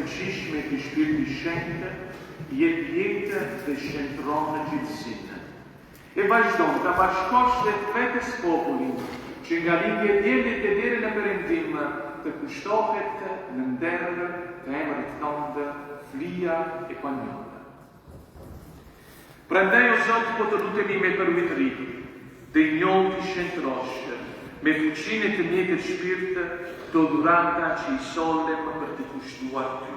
fuqishme të Shpirtit Shenjtë, jep jetë dhe shëndron në gjithësinë. E vazhdon ta bashkosh dhe vetes popullin, që nga lindja e diellit e deri në perëndim të kushtohet në nder të emrit tënd, flia e panjohur. Prandaj o Zot, po të lutemi me përvitëri, dhe i njohur të shëndrosh, me fuqinë të njëjtët shpirt, të dhurata që i solem për të kushtuar ty,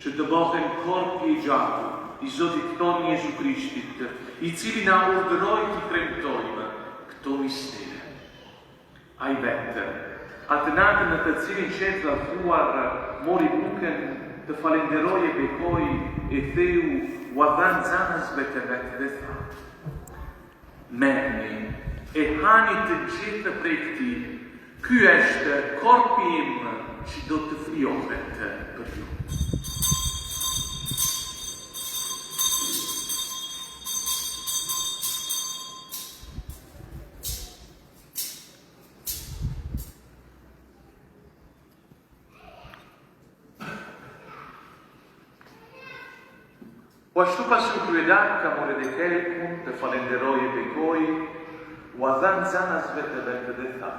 që të bëhen korpi i gjatë i Zotit tonë Jezu Krishtit, i cili na urdhëroi të kremtojmë këto mistere. Ai vetë, atë natën në të cilin qetë dalltuar, mori bukën, të falenderoi e bekoi, e theu, u dhan zanësve të vetë dhe tha: merrni e hani të gjithë prej këtij. Ky është korpi im që do të fliohet për ju. Po ashtu pas u kryelar ka more dhe kelkun, të falenderoj e bekoj, u adhan zanësve të vetë dhe tha: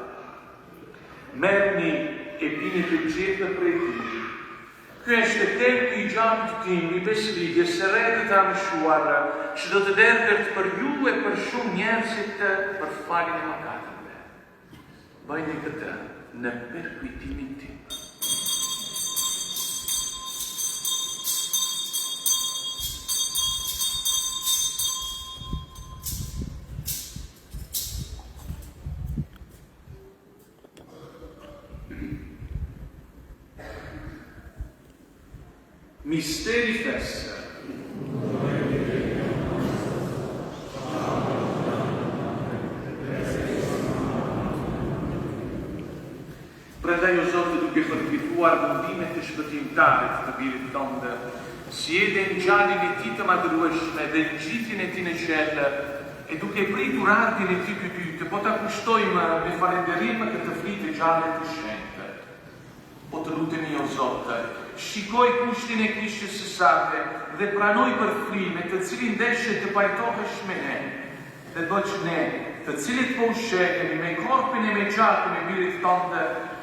merrni e pini të gjithë prej tij. Ky është tempi i gjatë tim i beslidhjes së rrethë të amshuar, që do të derdhet për ju e për shumë njerëzit për faljen e mëkateve. Bëjni këtë në përkujtimin tim. Misteri feste. Prandaj o Zot, duke fortifikuar mundimet të shpëtimtarit të birit tënd, sjellje ngjarjen e tij të madhërueshme dhe ngjitjen e tij në qell, e duke pritur ardhin e tij të dytë, po ta kushtojmë me falënderim këtë flitë të gjallë të shenjtë. Po të lutemi o Zot, shikoj kushtin e Krishtit së sate dhe pranoj për frime të cilin deshe të pajtohesh me ne, dhe do që ne, të cilit po ushqehemi me korpin e me gjakun e birit tënd,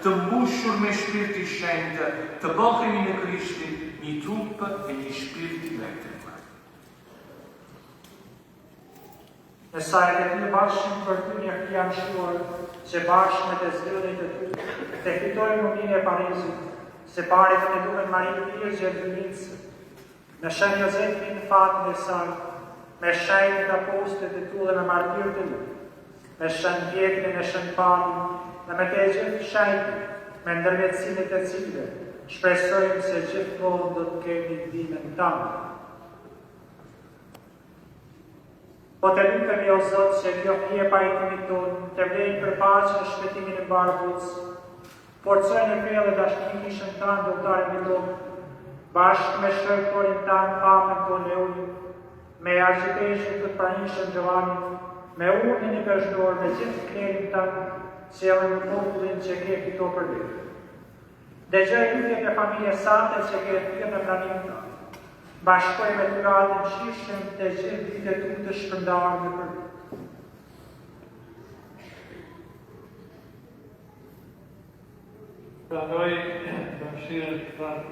të mbushur me Shpirtin Shenjtë, të bëhemi në Krishtin një trup e një shpirt i vetëm. Në sajt e të bashkëm për ty një jam shtuar, që bashkë me të zgjodit të ty, të fitojmë mundin e Parizit, se pare të në duhen Maria Virgje Dënicë, me Shën Jozefin në fatën e saj, me shenjtë të apostët e tu dhe me martirë të lu, me Shën Pjetrin e Shën Pavlin, dhe me të gjithë shenjtë, me ndërmjetësinë të cilëve, shpresojmë se gjithmonë do të kemi ndihmën tënde. Po të lutemi o Zot që kjo hije pajtimit tonë të vlejnë për paqen e shpëtimin e barbutës, forcojnë e fele dashkimi shëntan doktarin e tonë, bashkë me shërtorin tanë papën tonë Leoni, me arqiteshin të pranishën Gjovanin, me urdin e përshdor me gjithë klerin tanë, që e në popullin që ke fito për vetë. Dhe gjë lutjet e familje sate që ke fyrë në pranim tanë. Bashkoj me të ratën shishëm të gjithë vitet tu të shpëndarë në për. Pranoj të mshirën të fatë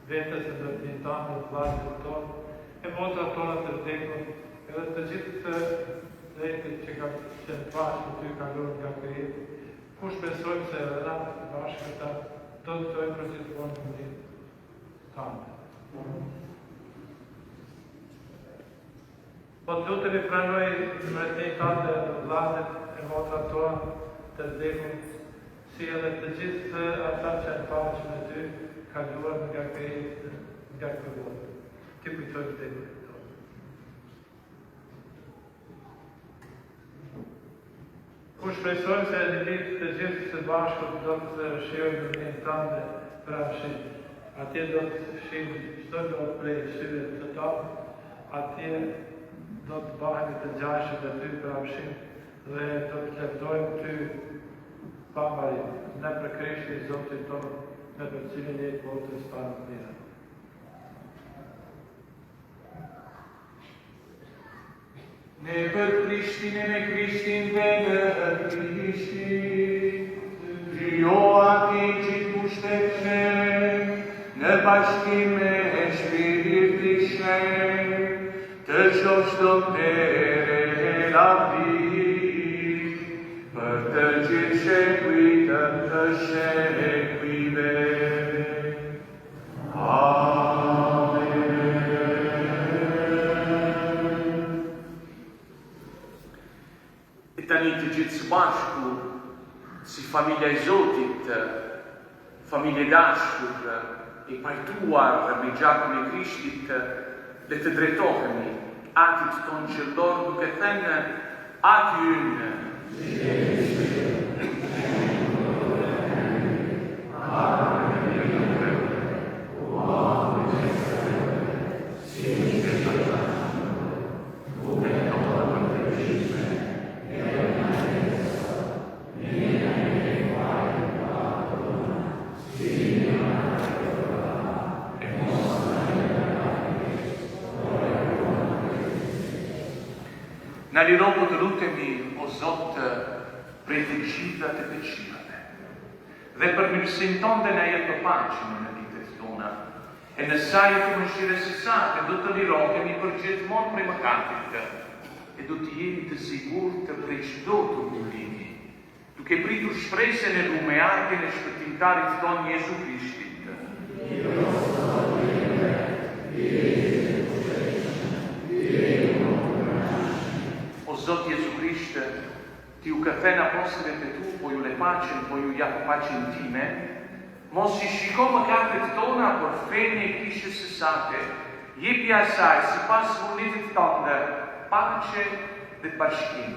vetës e të pjentanë të vlasë të tonë, e motra tonë të vdekur, edhe të gjithë të drejtët që ka qenë pashë të ty kalurën nga këjetë, kush besojmë se edhe ratë të bashkë ta do të tojnë për gjithë në mundin tanë. Po të lutemi pranoj në mretej tante të vllazët e motra toa të vdekur, si edhe të gjithë ata që në paqe me ty kaluar nga këjetë, nga këvotë. Ti kujtoj vdekurit tonë. Ku shpresojmë se në ditë të gjithë së bashku do të shijojmë në mendjen tënde për afshin. Atje do të shihim çdo gjë prej syve të tonë, atje do të bëhemi të ngjashëm me ty për afshin dhe do të leftojmë ty pa mbarim, ne për Krishtin Zotin tonë, në të cilin e botës para mira. Ne për Krishtin e me Krishtin dhe në Krishtin, jo ati që tu shtetëshe, në bashkim me shpirtishe, të qoshto tere la vit, për të gjithë shekuitë të shekuive. Tani të gjithë së bashku, si familja e Zotit, familje dashur e pajtuar me gjakun e Krishtit, le të drejtohemi atit tonë qëllor duke thënë aty ynë. Në lirobo të lutemi, o Zotë, prej të gjitha të pëqirave, dhe për mirësin tonë dhe në jetë të paqime në ditët tona, e në sajë të mëshire së sate, do të lirohemi për gjithmonë prej mëkatit, e do të jemi të sigur të prej çdo të mbulimi, duke pritur shpresën e lumearjen e shpëtimtarit tonë Jezu Krishtit. O Zot Jezu Krishtë, ti u ka thënë apostëve tu, po ju le paqen, po ju jap paqen time, mos i shiko mëkatet tona, por fenë e kishës së sate, jepi asaj sipas vullnetit tënd, paqe dhe bashkim.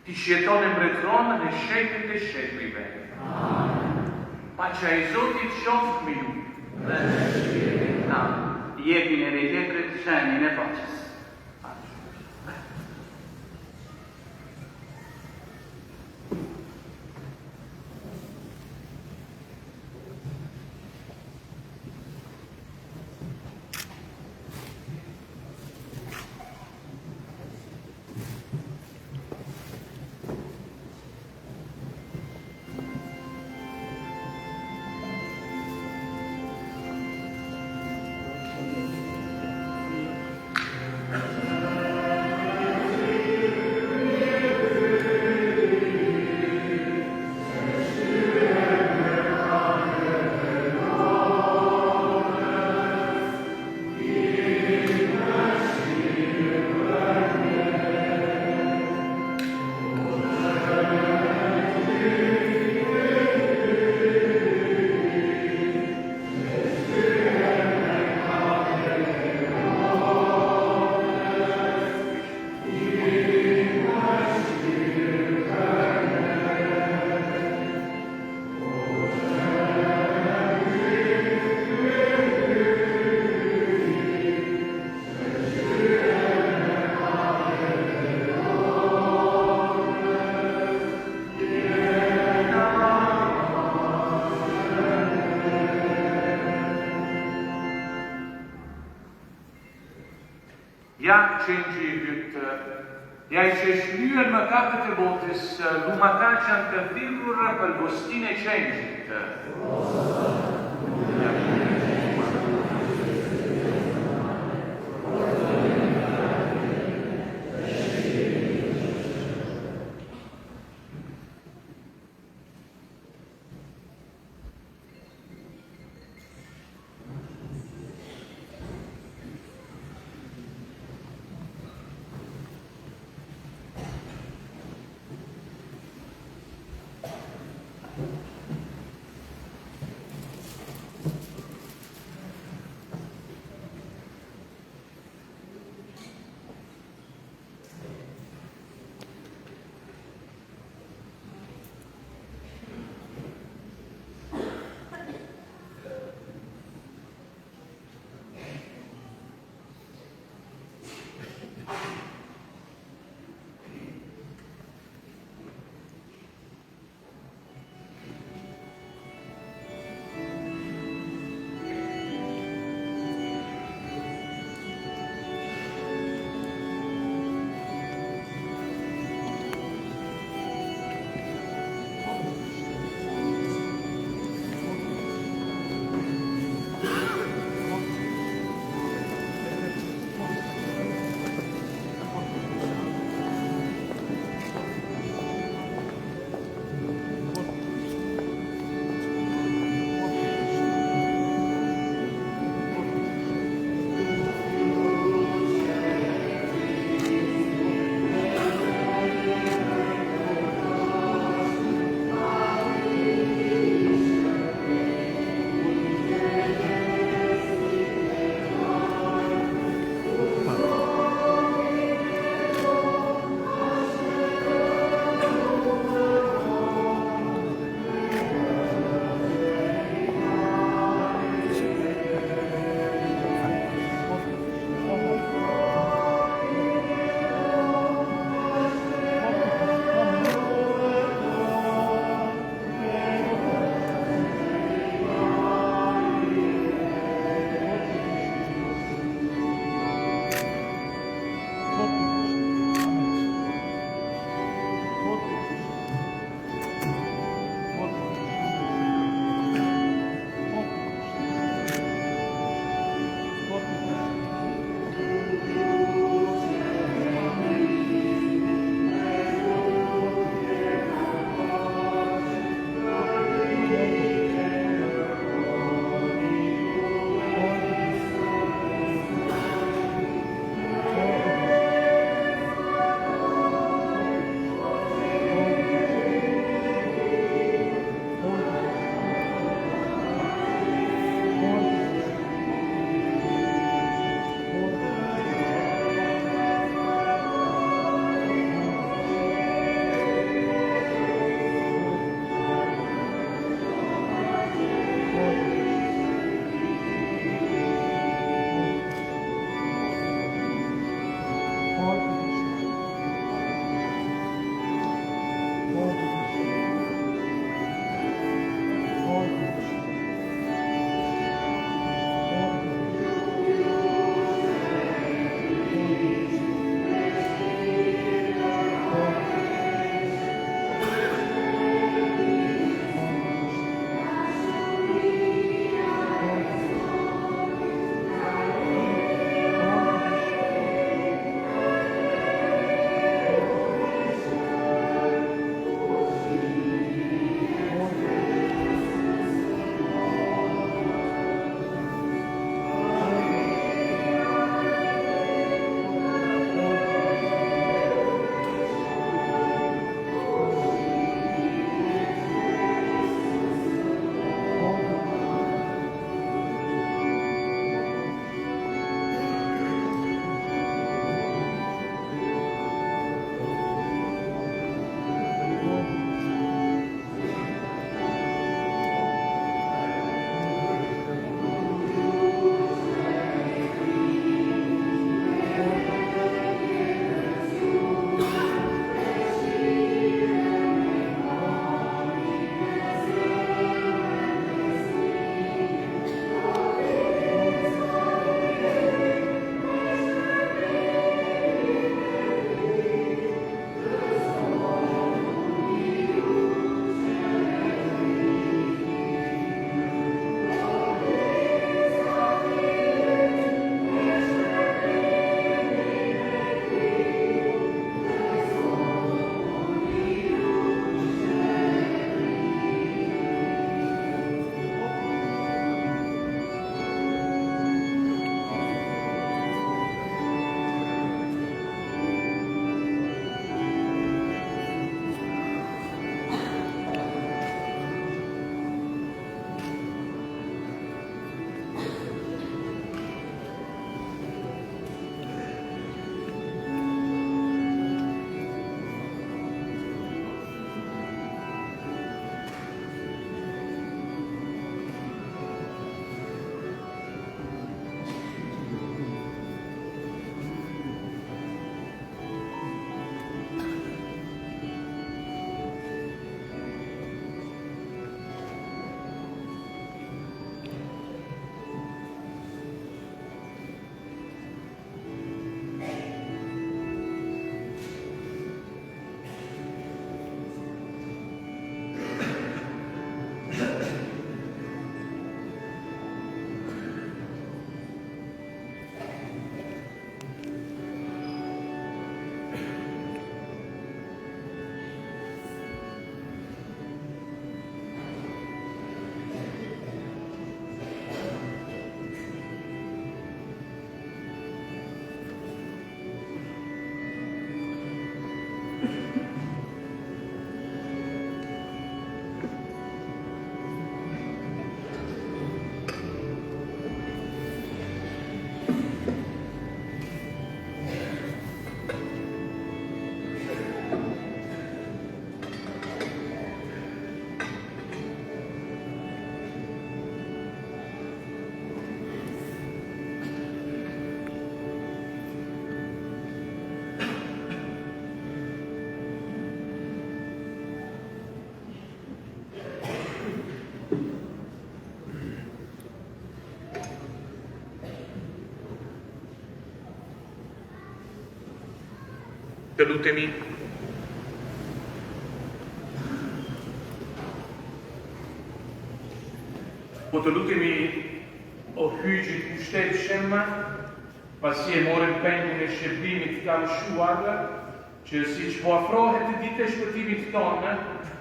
Ti që jeton e mbretëron në shekujt e shekujve. Paqja e Zotit qoftë me ju. Jepi në rejtepret shenin e paqes. Jak qenë hytë, ja I që shlyën mëkatet e botës, lumata që janë të thirrur për gostinë e qenjit. Të lutemi. Po të lutemi o hyjgjit kushtetshëm, pasi e morën pengun e shërbimit të mshuarve, që si që po afrohet ditë e shpëtimit tonë,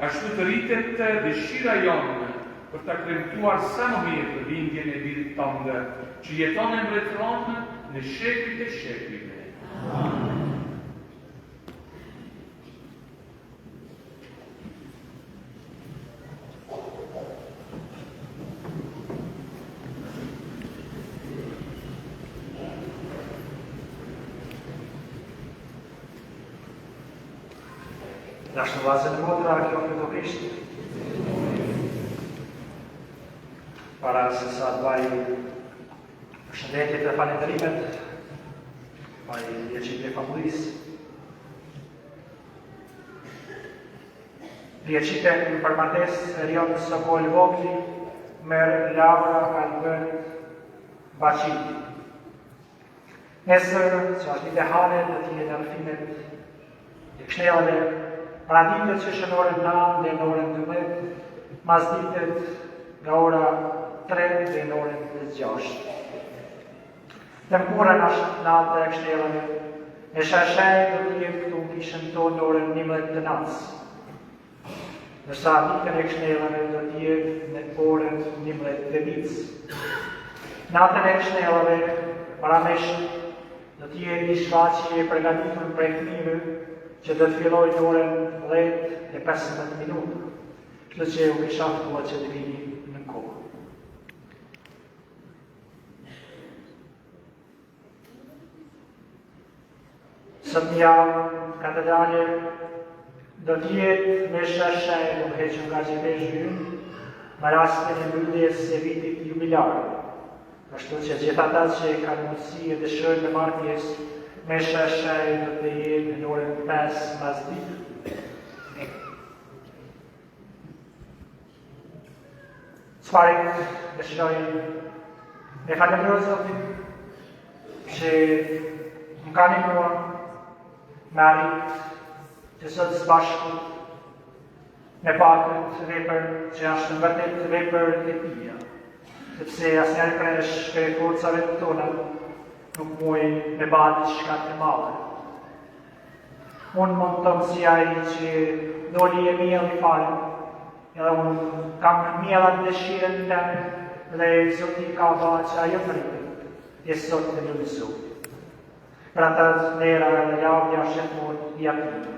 ashtu të rritet dëshira jonë për ta kremtuar sa më mirë lindjen e birit tonë, që jeton e mbretëron në shekujt e shekujve. Nashtë vazën e motra, kjo në të Krishtë. Para se sa të vaj përshëndetjet e falenderimet, vaj vjeqit e familjes. Vjeqit e për martes e rionë Sokol Vogli, merë Laura Albert Baciti. Nesër, që është një hale dhe t'i e nërfimet e këshnelave, pra ditët që shën orën 9 dhe në orën 12, mas ditët nga ora 3 dhe në orën 6. Dhe mkura në natë e kështelëve, në shashaj do t'jetë këtu në kishën tonë në orën 11 të natës. Nërsa ditën e kështelëve do t'jetë në orën 11 të ditës. Natën e kështelëve, paramesh, do t'jetë një shfaqje e përgatitur për e këmire, që do të filloj në orën 10 e 15 minutë, kështu që u kisha fëtua që të vini në kohë. Sot një javë, katedrale do t'jetë me shashaj në heqën nga Gjeveshë, më rastin e mbylljes e vitit jubilar, kështu që gjithë ata që kanë mundësi e dëshërë në martjes, me shashaj do të jetë në orën 5 mas ditë. Sfarit dëshiroj me falenderoj Zotin që më ka ndihmuar me arrit që sot së bashku me pakët vepër që është në vërtet vepër e tija, sepse asnjëherë presh për forcave tona nuk muj me bati shka të madhe. Unë mund të mësijaj që doli e mjell i falem, edhe unë kam mjellat dëshiren të teme dhe Zoti ka ba që ajo mëritet, e sot të nëllësu. Për atët nera dhe javja shëtmur i atinë.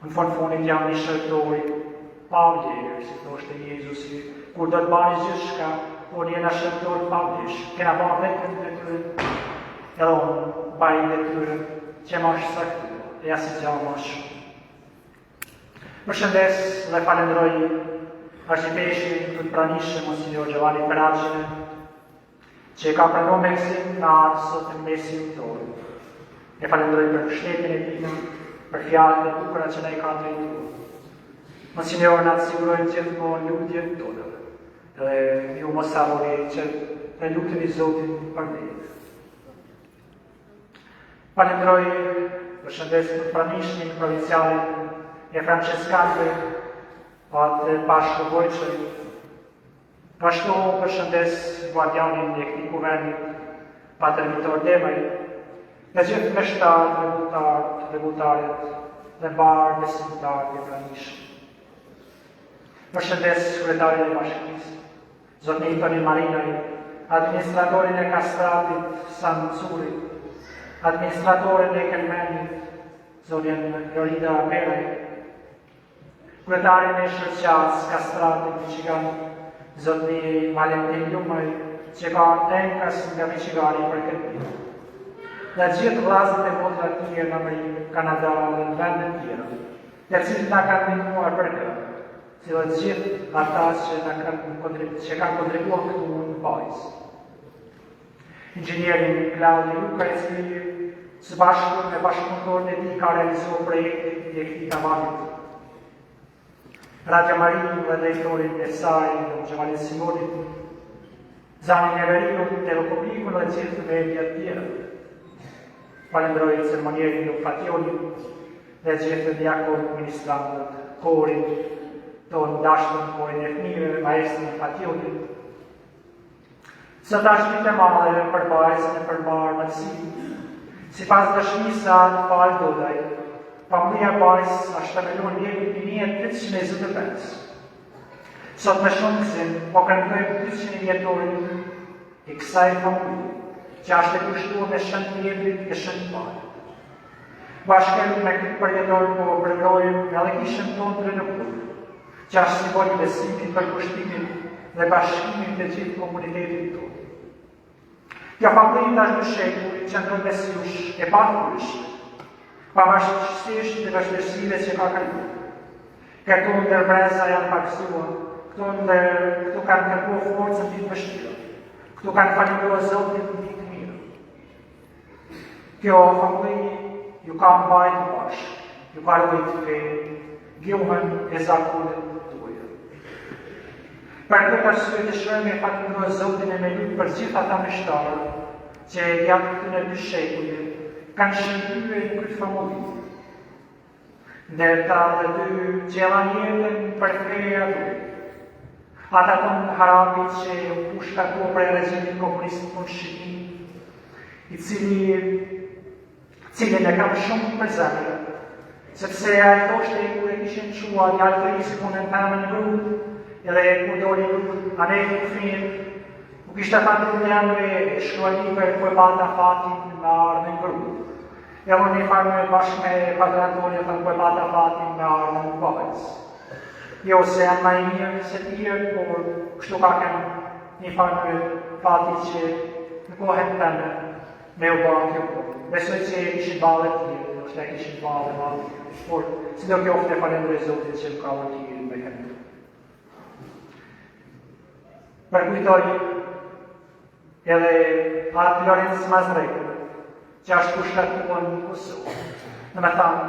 Në fonit jam një shërtori, pa vlerë, si thoshte Jezusi, kur do të bani gjithë shka, por jena shërtori pa vlesh, kena ba vetën të tyre, edhe unë bajin të tyre, që ma është saktu, e jasi që ma shumë. Përshëndes dhe falendroj arqipeshin të të pranishë Monsignor Giovanni Peragine, që ka pranu me kësim në arë sot në mesin tonë. E falendroj për shtetin e tina, për fjallët e bukura që ne i ka të rritur. Monsignor në të sigurojnë gjithmonë lutjet tonë, dhe ju mos savori që të lutin i Zotin për dhejtë. Falendroj përshëndes të pranishmin provincialin e Franceskanëve, atë Pashko Vojqëri. Ashtu përshëndes guardianin e këtij kuvendit, Patër Vitor Demaj, dhe gjithë meshtarët, vegutaret dhe barë besimtarët e pranishëm. Përshëndes kryetarin e bashkisë, zotërin Toni Marinaj, administratorin e kastratit San Curit, administratorin e Kelmenit, zonjen Florida Peraj, kryetarin e shërqatës kastratit Michigan, zotëri Valentin Lumaj, që ka tenkas nga Michigani për këtë pjë. Dhe gjithë vllazët e motra të tjerë në Amerikë, Kanada dhe në vendet tjera, të cilët na kanë ndihmuar për këtë, si dhe gjithë ata që kanë kontribuar këtu në pajisë. Inxhinierin Claudio Luca i cili së bashku me bashkëpunëtorët e tij ka realizuar projektin e këtij kavalit. Radio Marin dhe drejtorin e saj, Giovanni Simonit, zanin e Verino, Telekopiku dhe gjithë media tjera. Falenderoj ceremonierin Nuk Fationi, dhe gjithë diakonët, ministrantët, korin, tonë dashën, korin e fëmijëve, maestrin Fatiotin. Sot është ditë e madhe për vajzën e përmbarë mëlsi. Sipas dëshmisë së atë falë dodaj, familja vajzës është themeluar në vitin 1325. Sot me shumë gëzim, po këndojmë 200 vjetorin i kësaj familje, që është e kushtuar me shënt vjetrit e shënt parë. Bashkërim me këtë përjetor po përmbrojmë edhe kishën tonë të rënëpur, që është simbol i besimit për kushtimin dhe bashkimin të gjithë komunitetit tonë. Kjo familje është në shekull që ndron mes jush e paturishme, pavarësisht të vështirësive që ka kaluar. Këto ndërpresa janë paksuar, këtu kanë kërkuar forcën ditë vështirë, këtu kanë falendruar Zotin në ditë të mirë. Kjo familje ju ka mbajtur bashkë, ju ka ruajtur fenë, gjuhën e zakonet tuaja. Për këtë arsye dëshirojmë të falendrojmë Zotin e me lutë për gjithë ata mështarë që gjatë këtyre 2 shekullve kanë shërbyer në këtë familje. Ndërta dhe 2 gjella jetën për feja aty. Ata tonë harabit që u shkaktuar për regjimit komunist në Shqipëri, i cilin e kam shumë për zemër, sepse ai thoshte kur e kishin çuar djalë të ri punën tamë në grup, edhe kur doli anë në fin, u kishte thënë të jam e shkruani për bata fatin në ardhën grup. E unë i farë bashkë me padratorin të në bata fatin në ardhën bëjës. Jo se janë ma i mirë se tjerë, por kështu ka kemë një farë fati që në kohën të me u bërë kjo kohë. Besoj që e kishin balë të tjerë, është e kishin balë të tjerë, por si do kjo ofte falendroj Zotit që më ka vë tjerë me këmë. Përkujtoj edhe atë Lorenz Mazrek, që është kushtatuar në Kosovë. Në me thamë,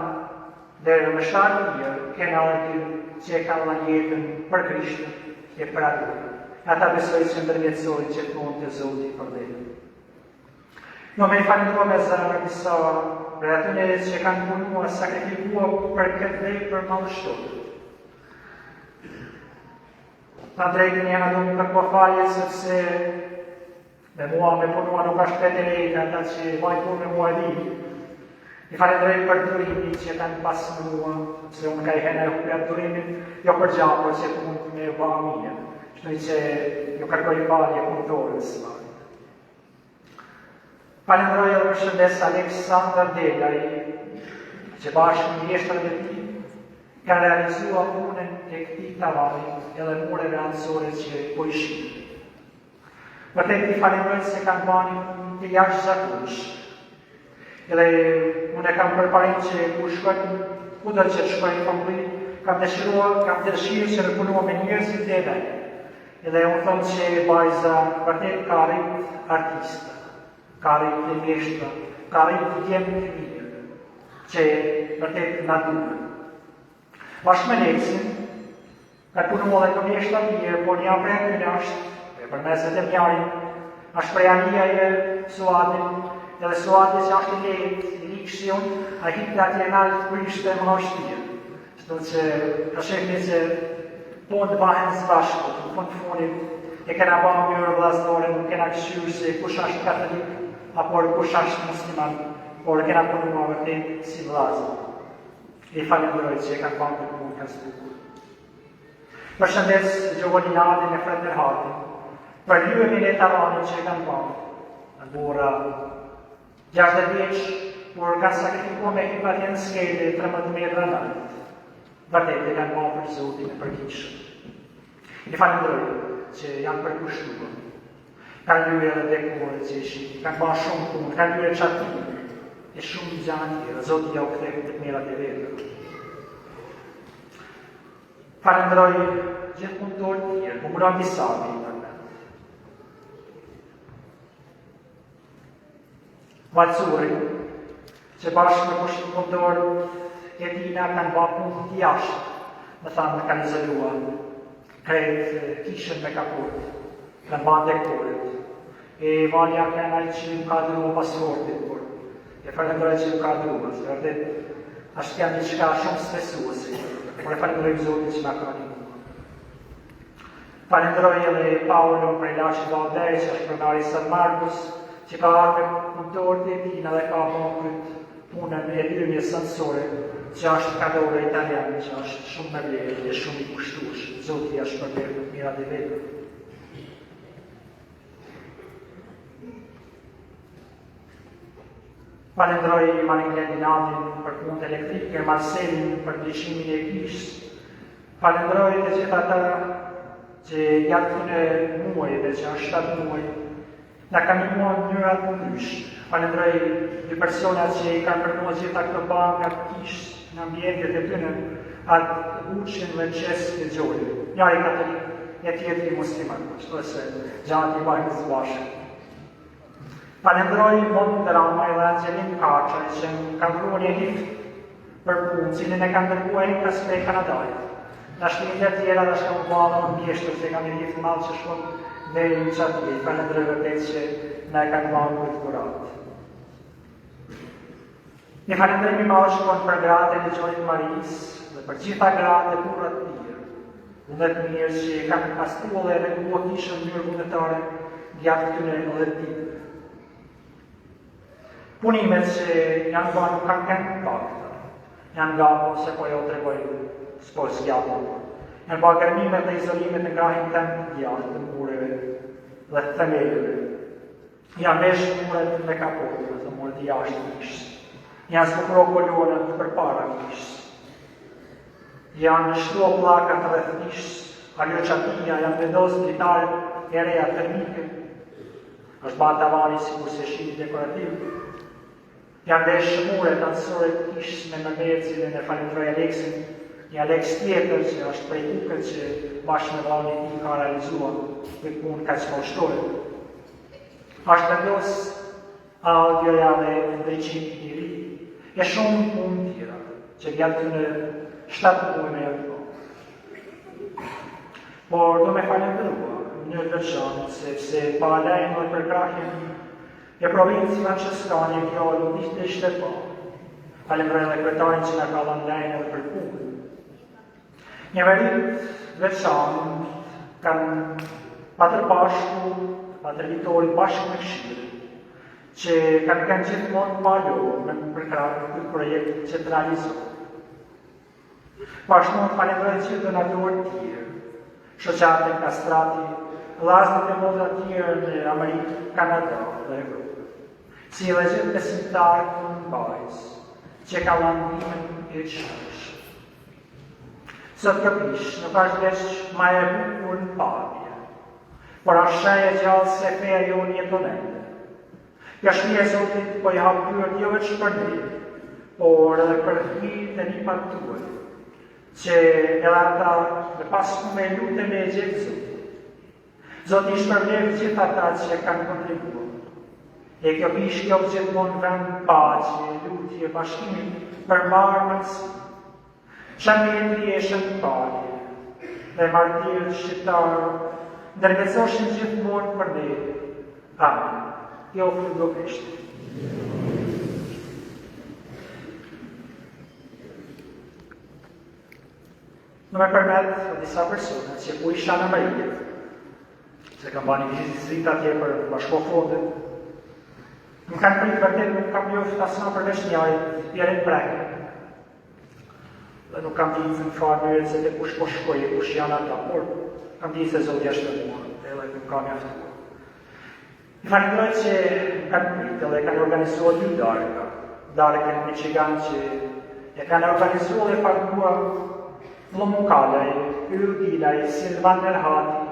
dhe me shtarë të tjerë, kena aty që e ka në jetën për Krishtën e për adurë. Ata besoj që ndërmjetësori që të mund të Zotit për dhejtë. Në me i falendruar me zemër disa për atyre që kanë punuar, sakrifikuar për këtë dhejtë për madhështorit. Ta drejtën janë adumë për përfalje, sepse me mua me punua nuk është këtë e lejtë, ata që vajtur me mua e dhejtë. I falendroj për durimi që kanë pasë mua, se unë ka i hene e hupja durimin, jo për gjapër që të mund me bëha mija, shtoj që ju kërkoj falje punëtorës. Falendroj edhe për shëndes Aleksandr Delaj, që bashkë në mjeshtër dhe ti, ka realizua punën e këti tavaj edhe mureve ansore që po i shqimë. Për te këti falendroj se kanë bani të jashtë zakonishë. Edhe unë e kam përparin që ku shkojnë, ku do që të shkojnë familji, kam dëshirë që rëpunua me njerëzit dhe edhe. Edhe unë thonë që bajza vërtet ka rrit artista, ka rrit të mjeshtra, ka rrit të djemë të mirë, që vërtet në duke. Bashkë me Leksin, ka punua dhe të mjeshtra mirë, por një apret në është, për meset e mjarin, është prejania e Suadin, edhe Suadi që është i lejtë, i rikështion, a hitë atje në altë përishte më nështirë. Shto që ka shekni që po në bahen së bashkët, në fund të funit e kena bëmë mjërë vlasdore, nuk kena këshyrë se kush është katolik, apor kush është musliman, por kena punua vërtet si vlazë. I falendroj që e kanë bëmë të punë kanë së bukur. Përshëndes Gjovoni Nadin e Fretër Hatin, për lyëmin e tavanit që e kanë bëmë, në bura 60 vjeç, por kanë sakrifikuar me ekipa të në skele 13 metra nalt. Vërtet e kanë bëmë për Zotin e për kishën. I falendroj që janë përkushtuar. Kanë lyre edhe dekore që ishin, kanë bëmë shumë punë, kanë lyre qatim, e shumë gjanë tjera, Zotin ja u këthejë të mirat e vetër. Falendroj gjithë punëtor tjerë, më mëron disa me internet. Valcuri, që bashkë me kushtë punëtor e tina kanë bërë punë të jashtë, me thamë kanë izoluar, kretë kishën me kapurët, kanë bërë dekorit, e valja kanë ajë që më ka dhuru pasportit, por e falendroj që më ka dhuru, se vërtet Ashtë janë një qka shumë stresuesi, por e falenderojmë Zotin që nga ka një mua. Falenderoj edhe Paolo për Ilashi Valdej, që është pronari San Marcos, që ka ardhur me punëtorët e tina dhe ka bërë punën e lirjes sensore, që është kadore italian, që është shumë me vlerë dhe shumë i kushtuar. Zoti ja shpërblet të mirat e vetë. Falenderoj Marin Glendinadin për punët elektrike, Marcelin për ndryshimin e kishës. Falenderoj të gjitha ata që gjatë këtyre muajve, që janë 7 muaj, na kanë ndihmuar në mënyra të ndryshme. Falenderoj dy personat që i kanë përmendur gjitha këto banka kishë në ambientet e tyre, atë Uçin dhe Qes të Gjoli. Njëri katolik, e tjetri musliman, ashtu se gjatë i bajnë së bashkë. Falenderoj Monë Drama dhe Angelin Kaçaj që kanë dhuruar një lift për punë, cilin e kanë dërguar nga prej Kanadait. Dashurinë e tjera dhe shka më bala më mjeshtër se kanë një lift malë që shumë dhe në qatje. Falenderoj vërtet që ne kanë bala për të kuratë. Një falenderim i malë shkon për gratë e Ligjojnë Maris dhe për gjitha gratë e burrat mirë. Dhe të mirë që kanë pastruar dhe regua kishën në mënyrë vullnetare gjatë këtyre edhe ditë. Punimet që janë bërë nuk kanë kënë impakt, janë gapo se po jo tregoj s'po s'gjapo. Janë bërë gërmimet dhe izolimet në grahin tëmë të gjatë të mureve dhe të themeleve. Janë vesh muret me kapotëve dhe muret jashtë kishës. Janë s'pukro kolonët për para kishës. Janë shtuo plakat rreth kishës, ajo qatia, janë vendosë gitarë e reja termike. Është bërë tavani si kur se shqipë dekorativë. Janë dhe shmure të ansore të kishës me mëmercin e falenderoj Aleksin, një Aleks tjetër që është prej Kukët që bashkë me valën e ti ka realizuar dhe punë ka që poshtore. Ashtë vendos audioja dhe ndryqim i ri, e shumë punë tjera që gjatë të në 7 muaj me jatë po. Por do me falenderua një veçanë, sepse pa lejnë dhe përkrahjen e provincë Franceskani e Kjollu ishte ishte pa. Falenderoj dhe kretarin që nga ka dhënë lejnë edhe për punë. Një verit veçanë kanë patërbashku, patërbitorit bashkë me këshirë, që kanë kënë gjithmonë palohë me përkrahë këtë projekt që të realizohë. Bashkëmonë falenderoj që donatorë tjerë, shoqatën Kastrati, vllazët e motra tjerë në Amerikë, Kanada dhe Evropë. Si edhe gjithë besimtarë të mbajtës, që ka landimin e qështëshë. Sot kjo pishë nuk është veç ma e bukur në pavje, por është shaj e gjallë se feja jo një jetonende. Kjo shpije Zotit po i hapëtyret jo veç për ne, por edhe për hirët e një patuaj, që edhe ata dhe pas me lutem e gjithë Zotit. Zotit i shpërblet gjithë ata që kanë kontribuar. E kjo pishë kjo gjithmonë vend paqe, lutje, bashkimi për marë mërësi. Shëndetri e shëndetari dhe martirët shqiptarë ndërgëzoshin gjithmonë për ne. Amen. Jo fludo Krishti. Në me përmet disa personat që ku isha në Amerikë, se kam bani vizitë atje për bashko fondet, më kanë pritë vërtet, nuk kam njoftë asna përveç njajt, pjerin prekë. Dhe nuk kam ditë në farë njërët se të kush po shkoje, kush janë ata, por kam ditë se Zotja shpëtua, edhe nuk kam njoftë. I falenderoj që kanë pritë dhe kanë organizuar 2 darka. Darka në Michigan që e kanë organizuar dhe parkuar Vlomukalaj, Ylgilaj, Silvan Nerhati,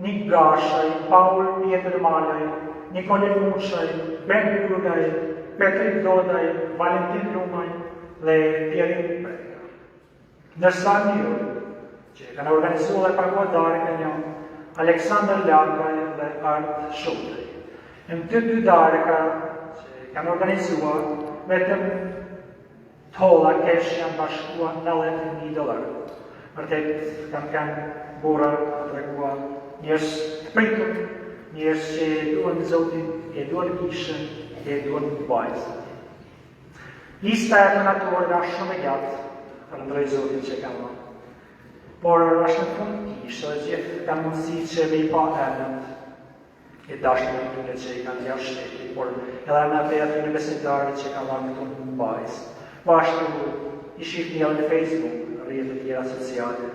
Nik Gashaj, Paul Pjetër Malaj, Nikole Mushaj, Ben Burgaj, Petrik Dodaj, Valentin Rumaj dhe Pjerin Preka. Nërsa njërë, që kanë organizuar dhe parkuar darka një Aleksandr Lakaj dhe Art Shotej. Në të 2 darka që kanë organizuar, vetëm tolla kesh janë bashkuar $90,000. Vërtet kanë bura të treguar njërës të pritur, njërës që e duan Zotin, e duan kishën, e duan bajzën. Lista e donatorëve është shumë e gjatë, falënderoj Zotin që ka dhënë. Por është në fund kishë, dhe gjithë kanë mundësi që me i pa emët e dashur e tyre që i kanë jashtë shteti, por edhe emët e atyre besimtarë që kanë dhënë këtu në mbajs. Po ashtu i shihni edhe në Facebook, rrjetet e tjera sociale.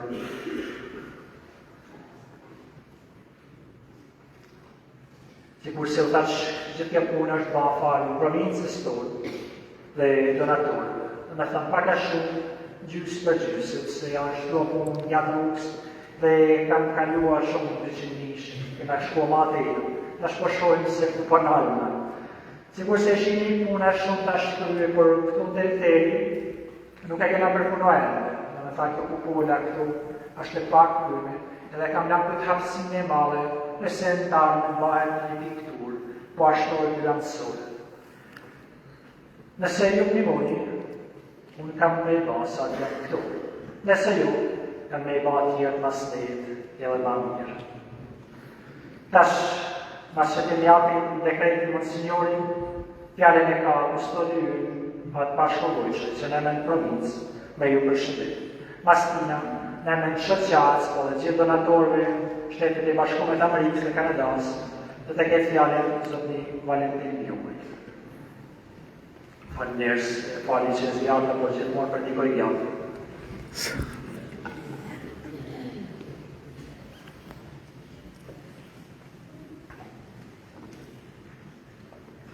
Sikur se u thash, gjithë kjo punë është ba falë provincës tonë dhe donatorëve. Dhe me thëmë pak a shumë gjysë për gjysë, sepse janë shtuar punë një rrugës dhe kanë kaluar shumë 200 mishë, këna shkuar ma të e. Në shposhojmë se ku përnalëna. Sikur se shini punë shumë të shkryve, por këtu në teriteri nuk e kena përpunuar. Dhe me thëmë kjo kupola këtu është e pak kryme, edhe kam lëmë këtë hapësin e male, nëse në tarë në bëhen një diktur, po ashtojë të lanësore. Nëse ju një moni, unë kam me i ba sa të këtu. Nëse ju, kam me i ba tjertë mas nejtë, edhe ma mirë. Tash, mas që të mjapin dekretin monsignorin, fjallën e ka kustodiun atë pashkollojshë që në në provincë me ju përshëndet. Mas tina, në në shëqatës, po dhe gjithë donatorëve, Shtetet e Bashkuara të Amerikës dhe Kanadas, dhe të ketë fjallën zotni Valentin Ljumëj. Falënderës, fali që zjarë por gjithmonë për dikoj gjatë.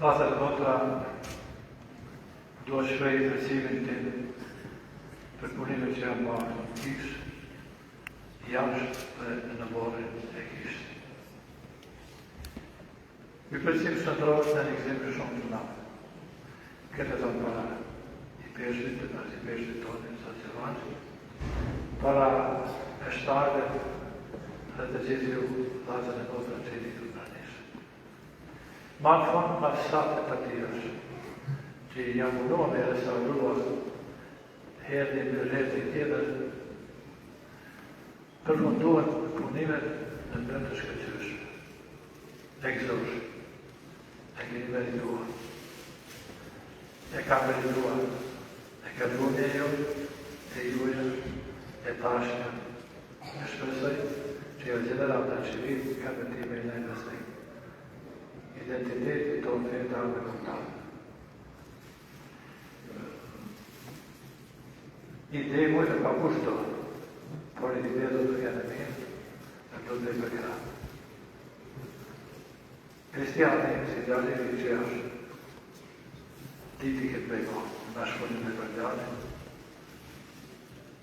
Lasër notra do shprej përsimin të për punime që janë marë në kishë, jashtë dhe në borën e kishë. I përsim shëndrojë në një gzimë shumë të natë. Këtë e tonë para i peshtit të pas i peshtit tonë në socialvanqë, para e shtarë dhe të gjithë ju lasën e notra që i ditu në nishë. Ma në fond, ma satë e patirash, që i janë munua me restauruar herë një rrët i tjetër, përfunduar punimet në brend të shkëqyshme. Egzosh, e keni merituar. E ka merituar, e ka dhune e jo, e juja, e tashka. E shpresoj që jo gjenerata që vitë ka përtime në investim. Identiteti tonë fetar me kontatë. Ide mujtë ka kushtohet, por ide do të kene mirë, e do të i përgratë. Kristiani, si djallimi që është, diti këtë bejko, në bashkëpunim me përgjane,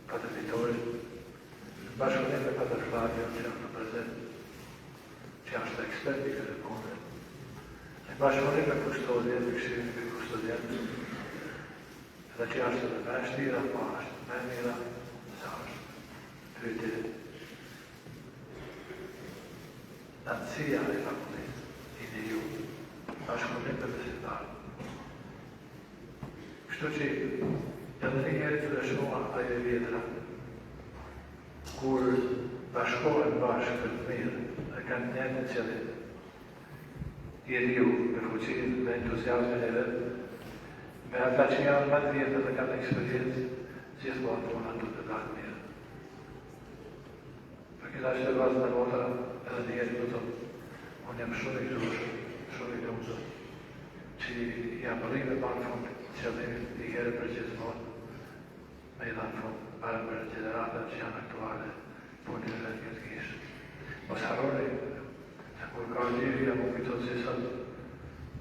Patër Vitorin, në bashkëpunim me Patër Flavio, që janë në prezent, që janë shtë ekspert i këtë punë, në bashkëpunim me kustodjen, në këshimin me kustodjen, edhe që janë shtë me shtira, pa është me mira, sa është krytit. Nëndësia e fakullit, i në ju, bashkëpunim me besimtarë. Kështu që edhe një herë të rëshmua aje vjetra, kur bashkohen bashkë për të mirë dhe kanë një në qëllit, i riu me fuqinë dhe entuziasmin e vetë, me ata që janë më të vjetë dhe kanë eksperiencë, gjithmonë puna të të dalë mirë. Për këta që e vazë në motra, edhe një herë të tonë, unë jam shumë i gjushë, shumë i lumëzë, që jam rrive banë fundë, qëllimit i herë për gjithmonë me i dhanë fund para për generata që janë aktuale punë në vetë këtë kishë. Mos harroni, se kur ka gjiri jam u këto të sisat,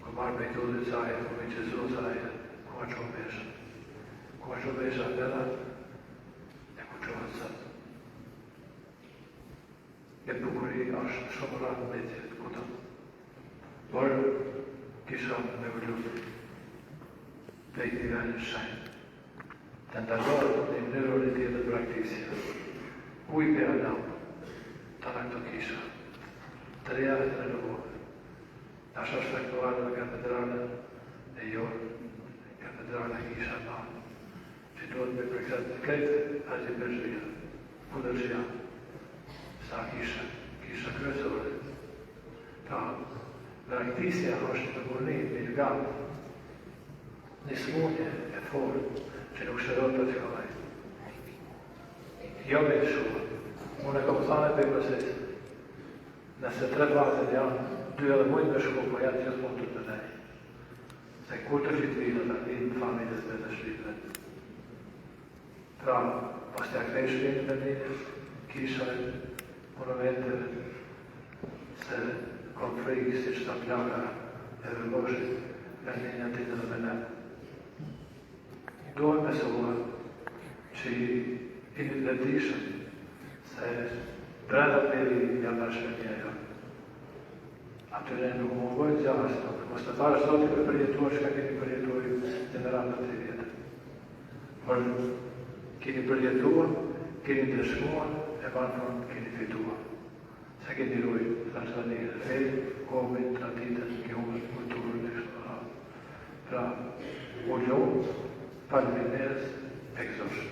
ku marrë me i tudit sajë, ku me qëzu sajë, ku a qo besha. Ku a qo besha vera, e ku qo hëtësat. E bukuri është shumë ratë me të kutëm. Por, kisha me vëllutë. Dhe i tira në shajnë. Të ndalohet në mënyrë orientirë dhe praktikësia. Ku i për adam, të në këto kisha, të reja dhe të renovohet. Nasha është aktuale në katedrale e jorë, katedrale e kisha në që duhet me përkësat të kretë atë i përshëja, kudërshëja, sa kisha kryesore. Ka, praktikësia është të burni, me lëgatë, një smundje e fortë që nuk shëron për të fillaj. Jo me të shumë, unë e kom thane për i mësisë. Nëse 3 vazët janë, 2 edhe mujtë me shku, po janë gjithë mund të nej. Se kur të fitvilët a vinë familjes me të shqipëve. Pra, pas të aknej shpinë me njës, kisha monumenteve, se kom frikë si që të plaka e vërmoshit me njënja të të dhe me ne. Dojnë me sola që i një letishën se brenda peri janë bashkëmënja janë. Atyre nuk më vojtë gjashtë, mos të parë sot i përjetuar që ka keni përjetuar generatët të vjetë. Por keni përjetuar, keni dëshmuar, e banë formë keni fituar. Se keni rujë, të të një fejë, kohëmit, traditën, gjuhën, kulturën, e kështë të hatë. Pra, u gjohë, palminerës, ekzoshë.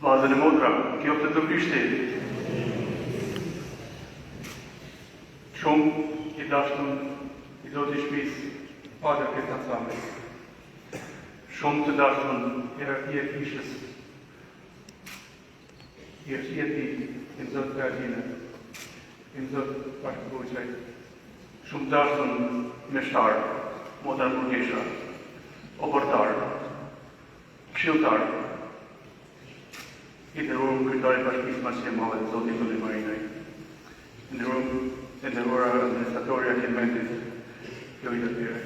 Vllazën e motra, kjo të të prishti. Shumë i dashtën i do t'i shpis Padre Kristian Sambe. Shumë të dashtën hierarkia e kishës. Hierarkia e ti, i Zot Gardine, i Zot Bashkëbuqaj. Shumë dashtën me shtarë, motra Burgesha, oportarë, këshilltarë. I ndërruar kryetari i Bashkisë Maqedonore, Zoti Vëllai Marinaj. I ndërruar administratori i Akimentit, Lojë Tyre.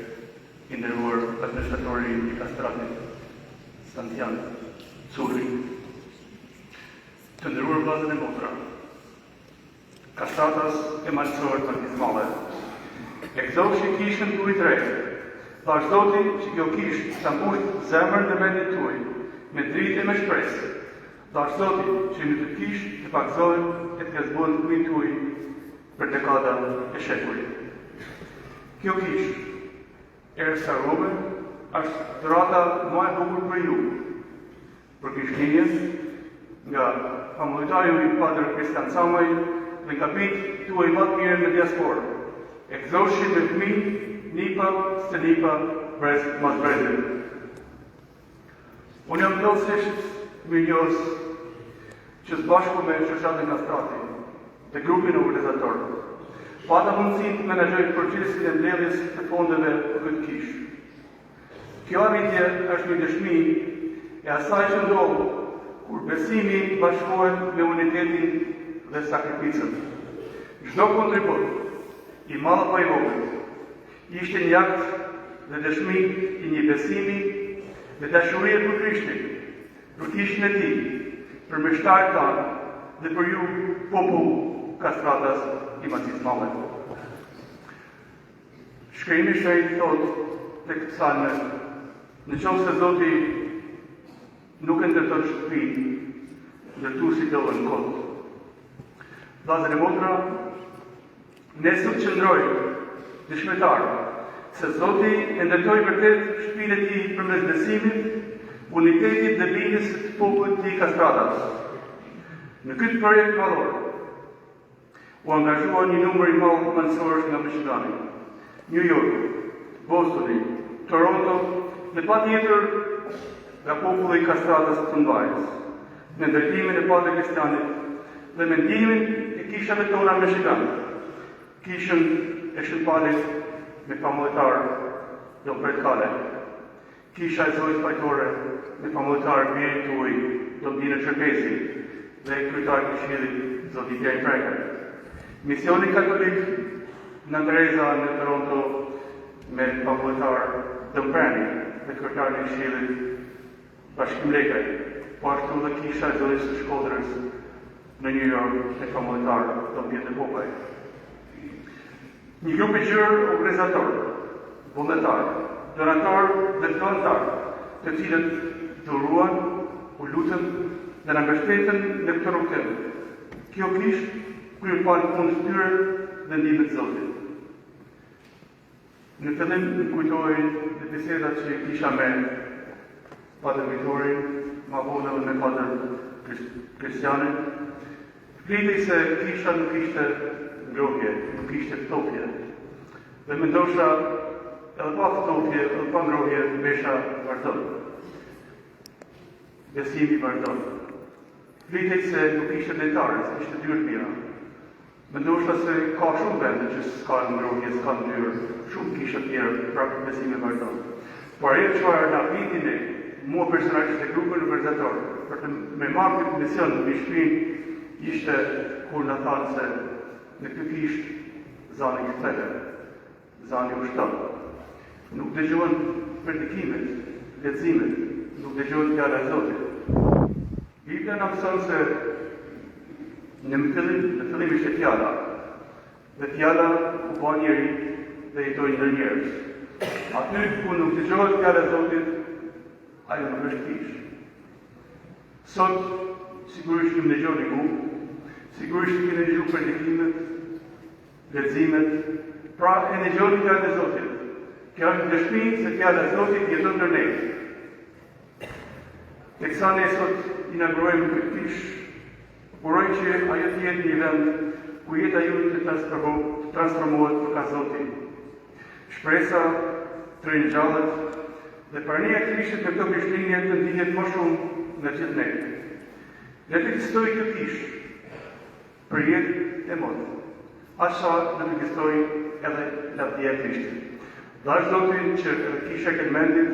I ndërruar administratori i Kastratit, Santian Curri. Të ndërruar vllazën e motra, Kastratas e Malësorët Bashkismale. Ekzoshi kishën tuaj të re. Thash Zoti që kjo kishë ta mbush zemrën dhe mendin tuaj me dritë e me shpresë. Dash Zoti që në të kishë të pakzojnë e të gazbojnë të kujnë tuaj për dekada e shekullit. Kjo kishë, erësa Rome, është dhurata më e bukur për ju, për krishtinjen, nga famulitari i Padre Kristian Samaj dhe nga pitë tuaj më të mirë në diasporë. Ekzoshi dhe fëmijë, nipa, stenipa, brez, mas brezit. Unë jam tëllësisht mirënjohës që sbashku me shoqatën Kastrati dhe grupin organizator, pata mundësin të menaxhoj procesin e mbledhjes të fondeve për këtë kishë. Kjo arritje është një dëshmi e asaj që ndodh kur besimi bashkohet me unitetin dhe sakrificën. Çdo kontribut, i madh apo i vogël, ishte një akt dhe dëshmi i një besimi dhe dashurie për Krishtin, për kishën e tij, për mështarët tanë dhe për ju popull Kastratas i Bashkismale. Shkrimi shenjtë thot tek psalme, në qoftë se Zoti nuk e ndërton shtëpinë, ndërtuesi do në kot. Vllazën e motra, ne qëndroj dëshmitar se Zoti e ndërtoi vërtet shtëpinë e tij përmes besimit, unitetit dhe bindjes së popullit të Kastratas. Në këtë projekt madhor u angazhua një numër i madh mënësorësh nga Michigani, New York, Bostoni, Toronto dhe patjetër nga populli i Kastratas të mbajtës, në ndërtimin e Padre Kristianit dhe me ndihmën e kishave tona Michigan, kishën e Shënpalit me famullitar do Pretkale, kisha e Zojës Pajtore me famullitar birit tuaj do Dina Çerkesi dhe kryetari i Këshillit Zoti Bjaj Prekër. Misioni katolik në Tereza në Toronto me famullitar Dëmprani dhe kryetari i Këshillit Bashkim Lekaj, po ashtu dhe kisha e Zojës së Shkodrës në New York me famullitar do Pjetë Popaj. Një grup i gjerë organizator, vullnetar, donator dhe prontar, të cilët dhuruan, u lutën dhe na mbështetën në këtë rrugtim, Kjo kishë kryer pa në punë të tyre dhe ndihmën e Zotit. Në fillim më kujtoi në bisedat që kisha me Padre Vitori, ma vonë edhe me Padre Kristiane, flitej se kisha nuk ishte ngrohje, nuk ishte ftofje. Dhe mendosha edhe pa ftofje, edhe pa ngrohje, besha vazhdon. Besimi vazhdon. Flitej se nuk ishte detarës, ishte dyrë mira. Mendosha se ka shumë vende që s'ka ngrohje, s'ka ndyrë, shumë kisha tjerë, pra besimi vazhdon. Por ajo çfarë na viti ne, mua personalisht e grupin organizator, për të me marrë këtë mision në shtëpinë, ishte kur na thanë se në këtë kishë zani kthele, zani ushton. Nuk dëgjohen predikimet, leximet, nuk dëgjohet fjala e Zotit. Biblia na mëson se në fillim ishte fjala, dhe fjala u bë njeri dhe jetoi ndër njerëz. Aty ku nuk dëgjohet fjala e Zotit, ajo nuk është kish. Sot, sigurisht që më dëgjoni mu, sigurisht që keni dëgjuar predikimet, leximet, pra e dëgjoni fjalën e Zotit. Kjo është dëshmi se fjala e Zotit jeton ndër ne. Teksa ne sot inaugurojmë këtë kish, uroj që ajo të jetë një vend ku jeta juaj të transformohet për ka Zotit. Shpresa të rinjallet dhe për ne kishët me këto kishlinje të ndihet më shumë nga gjithë ne. Ne të ekzistoj këtë kish për jetë e modë. Asha në të ekzistoj edhe lavdia e Krishtit. Dhe është Zotin që kisha këtë mendit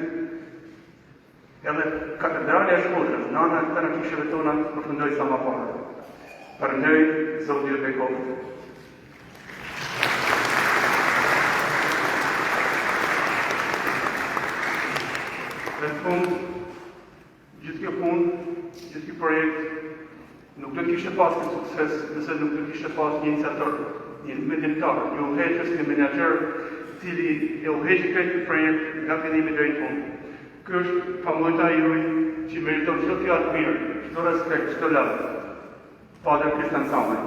edhe katedrale e Shkodrës, nana këta në kishëve tona përfundoj sa ma parë. Përndëj, Zotin e bekovë. Dhe në fund, gjithë kjo punë, gjithë kjo projekt nuk do kishte pas këtë sukses nëse nuk do kishte pas një iniciator, një mendimtar, një udhëheqës, një menaxher, i cili e udhëheqi këtë projekt nga fillimi deri në fund. Ky është pamojta juaj që meriton çdo fjalë mirë, çdo respekt, çdo lavdë. Padre Kristian Samaj.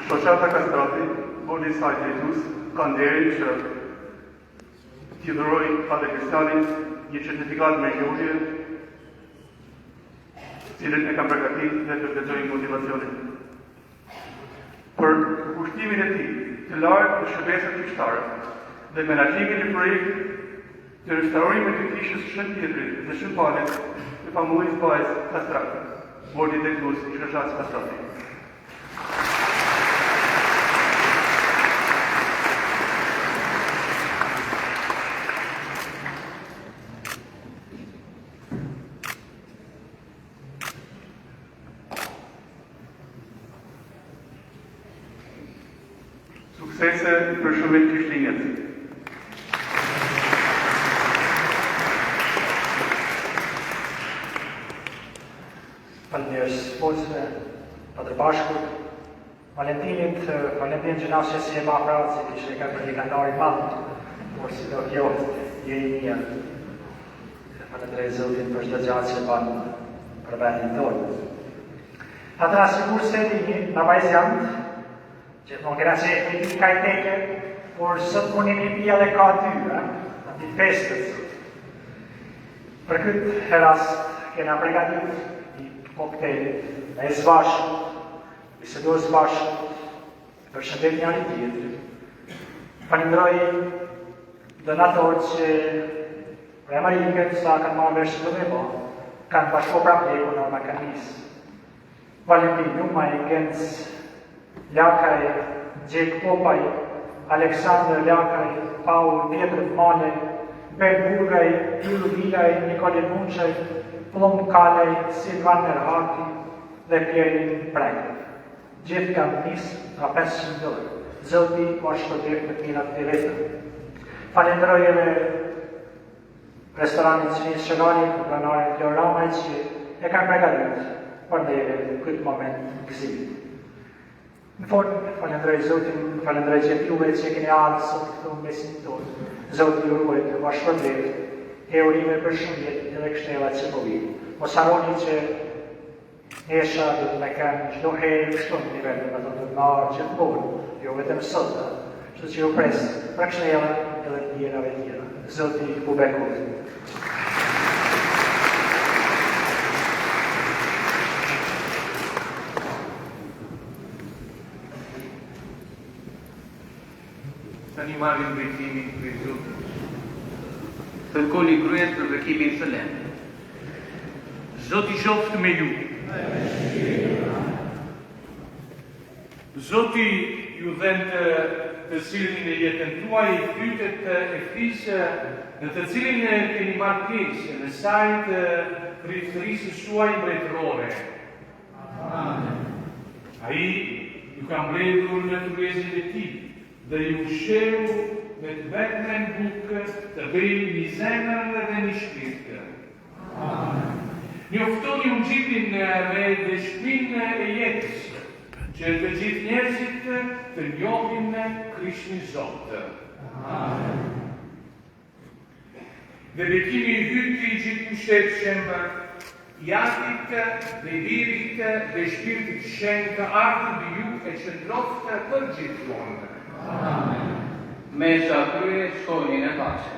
Shoqata Kastrati, bodi i saj drejtues, ka nderin që t'i dhuroj Padre Kristianit një certifikat me njohje, cilën e kam përgatitur dhe të lexoj motivacionin. Për kushtimin e tij të lartë të shërbesave kishtare dhe menaxhimin e projektit të restaurimit të kishës Shën Pjetrit dhe Shën Palet të famullis Bajs Kastrati, bordi drejtues i shoqatës Kastrati. Suksese për shumit kishlinjet. Faleminderit sportëve, Padre Bashkut, Valentinit Gjinashe si e ma praci, kishë e ka për një kanari madhë, por si do kjo je i një. Faleminderit Zotin për çdo gjatë që banë për vendin tonë. Ata sigur se në vajzjanë, që të kena që e një ka i teke, por sot punin i pia dhe ka dy, në të festës. Për këtë herast, kena pregatit një koktejlit, me zbashku, bisedor zbashku, për shëndet njëri tjetër. Falenderoj donatorë që Premarikët sa kanë marrë vesh të me ba, kanë bashko prapleku në mekanisë. Valentin Jumaj, Gens Lakaj, Gjek Popaj, Aleksandr Lakaj, Paul Pietrët Male, Ben Burgaj, Ilu Vilaj, Nikolin Munqaj, Plum Kalaj, Silvan Nerhati dhe Pjerin Bregë. Gjithë kanë nisë nga 500 $. Zoti po shpërblet me minat e vetë. Falenderoj edhe restoranin Cinis Shëgani, pronarin Flor Ramaj që e kanë përgatitur për neve në këtë moment gëzimit. Në fund, falenderoj Zotin, falenderoj gjithë juve që keni ardhur sot këtu në mesin tonë. Zoti ju ruaj të shpërblet e urime për shëndet edhe kështellat që po vijnë. Mos harroni që Esha do të na kanë çdo herë kështu në nivel do të na gjithmonë, jo vetëm sot. Kështu që ju pres për kështella edhe të tjerave tjera. Zoti ju bekoj. Tani marrim drejtimin për Zotin. Kërkoni kryet për bekimin solen. Zoti qoftë me ju. Zoti ju dhen të cilin e jetën tuaj i fytet e Krisë në të cilin keni marrë pjesë në sajt rithërisë suaj mbretërore. Ai ju ka mbledhur në kryezin e tij dhe ju sheu me të vetmen bukë të bëjë një zemër dhe një shpirt. Njoftoni ungjitin me dëshminë e jetës, që të gjithë njerëzit të njohin Krishtin Zot. Dhe bekimi i hyti i gjithë mbështetshëm, i Atit dhe Lirit dhe Shpirtit Shenjtë të ardhur mbi ju e qëndroftë për gjithmonë. Mesha krye, shkoni në pace.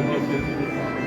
Thank you.